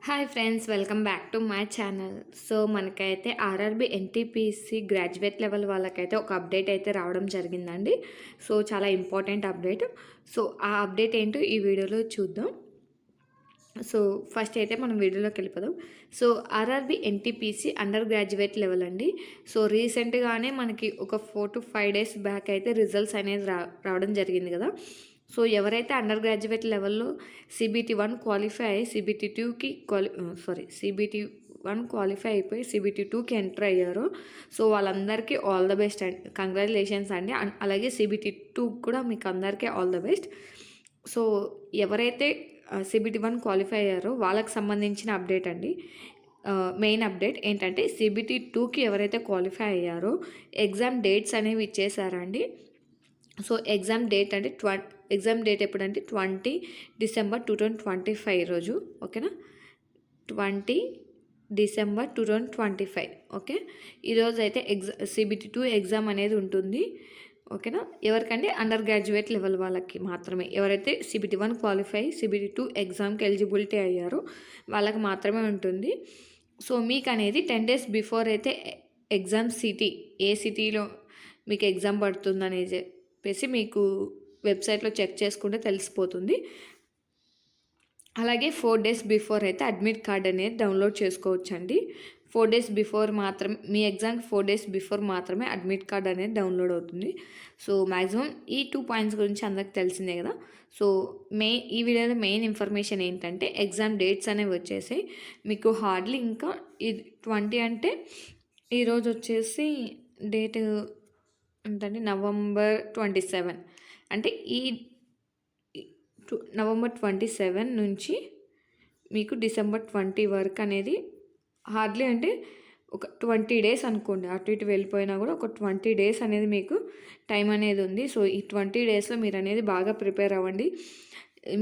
Hi friends, welcome back to my channel. So మనకైతే RRB NTPC graduate level వాళ్ళకైతే ఒక update అయితే రావడం జరిగిందండి. సో చాలా ఇంపార్టెంట్ అప్డేట్. సో ఆ అప్డేట్ ఏంటో ఈ వీడియోలో చూద్దాం. సో ఫస్ట్ అయితే మనం వీడియోలోకి వెళ్ళిపోదాం. So RRB NTPC under graduate level అండి. సో రీసెంట్గానే మనకి ఒక 4 to 5 days బ్యాక్ అయితే రిజల్ట్స్ అనేది రావడం జరిగింది కదా. సో ఎవరైతే అండర్ గ్రాడ్యుయేట్ లెవెల్లో CBT-1 క్వాలిఫై అయ్యి CBT-1 క్వాలిఫై అయిపోయి CBT-2కి ఎంటర్ అయ్యారో సో వాళ్ళందరికీ ఆల్ ద బెస్ట్ అండి, కంగ్రాచులేషన్స్ అండి. అలాగే CBT-2 కూడా మీకు అందరికీ ఆల్ ద బెస్ట్. సో ఎవరైతే CBT-1 క్వాలిఫై అయ్యారో వాళ్ళకి సంబంధించిన అప్డేట్ అండి. మెయిన్ అప్డేట్ ఏంటంటే CBT-2కి ఎవరైతే క్వాలిఫై అయ్యారో ఎగ్జామ్ డేట్స్ అనేవి ఇచ్చేసారండి. సో ఎగ్జామ్ డేట్ ఎప్పుడంటే 20 December 2025 రోజు, ఓకేనా. 20 December 2025, ఓకే. ఈరోజు అయితే CBT-2 ఎగ్జామ్ అనేది ఉంటుంది, ఓకేనా. ఎవరికంటే అండర్ గ్రాడ్యుయేట్ లెవెల్ వాళ్ళకి మాత్రమే. ఎవరైతే CBT-1 క్వాలిఫై CBT-2 ఎగ్జామ్కి ఎలిజిబిలిటీ అయ్యారో వాళ్ళకి మాత్రమే ఉంటుంది. సో మీకు అనేది 10 days బిఫోర్ అయితే ఎగ్జామ్ ఏ సిటీలో మీకు ఎగ్జామ్ పడుతుందని చెప్పేసి మీకు వెబ్సైట్లో చెక్ చేసుకుంటే తెలిసిపోతుంది. అలాగే 4 days బిఫోర్ అయితే అడ్మిట్ కార్డ్ అనేది డౌన్లోడ్ చేసుకోవచ్చండి. 4 days బిఫోర్ మాత్రమే, మీ ఎగ్జామ్కి 4 days బిఫోర్ మాత్రమే అడ్మిట్ కార్డ్ అనేది డౌన్లోడ్ అవుతుంది. సో మ్యాక్సిమం ఈ 2 పాయింట్స్ గురించి అందరికి తెలిసిందే కదా. సో ఈ వీడియోలో మెయిన్ ఇన్ఫర్మేషన్ ఏంటంటే ఎగ్జామ్ డేట్స్ అనేవి వచ్చేసి మీకు హార్డ్లీ ఇంకా 20 అంటే ఈరోజు వచ్చేసి డేట్ ఏంటంటే November 27, అంటే ఈ November 27 నుంచి మీకు December 20 వరకు అనేది హార్డ్లీ అంటే ఒక 20 days అనుకోండి. అటు ఇటు వెళ్ళిపోయినా కూడా ఒక 20 days అనేది మీకు టైం అనేది ఉంది. సో ఈ 20 daysలో మీరు అనేది బాగా ప్రిపేర్ అవ్వండి.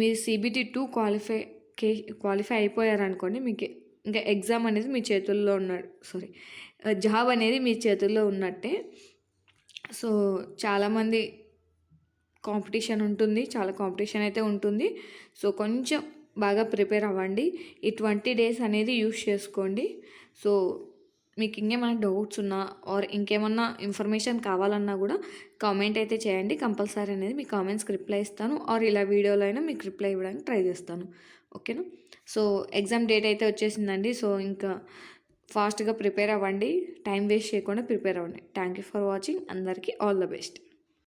మీరు CBT-2 క్వాలిఫై అయిపోయారనుకోండి, మీకు ఇంకా ఎగ్జామ్ అనేది మీ చేతుల్లో జాబ్ అనేది మీ చేతుల్లో ఉన్నట్టే. సో చాలామంది చాలా కాంపిటీషన్ అయితే ఉంటుంది. సో కొంచెం బాగా ప్రిపేర్ అవ్వండి. ఈ 20 days అనేది యూస్ చేసుకోండి. సో మీకు ఇంకేమైనా డౌట్స్ ఉన్నా ఆర్ ఇంకేమన్నా ఇన్ఫర్మేషన్ కావాలన్నా కూడా కామెంట్ అయితే చేయండి. కంపల్సరీ అనేది మీ కామెంట్స్కి రిప్లై ఇస్తాను, ఆర్ ఇలా వీడియోలో అయినా మీకు రిప్లై ఇవ్వడానికి ట్రై చేస్తాను, ఓకేనా. సో ఎగ్జామ్ డేట్ అయితే వచ్చేసిందండి. సో ఇంకా ఫాస్ట్గా ప్రిపేర్ అవ్వండి, టైం వేస్ట్ చేయకుండా ప్రిపేర్ అవ్వండి. Thank you for watching. అందరికీ ఆల్ ద బెస్ట్.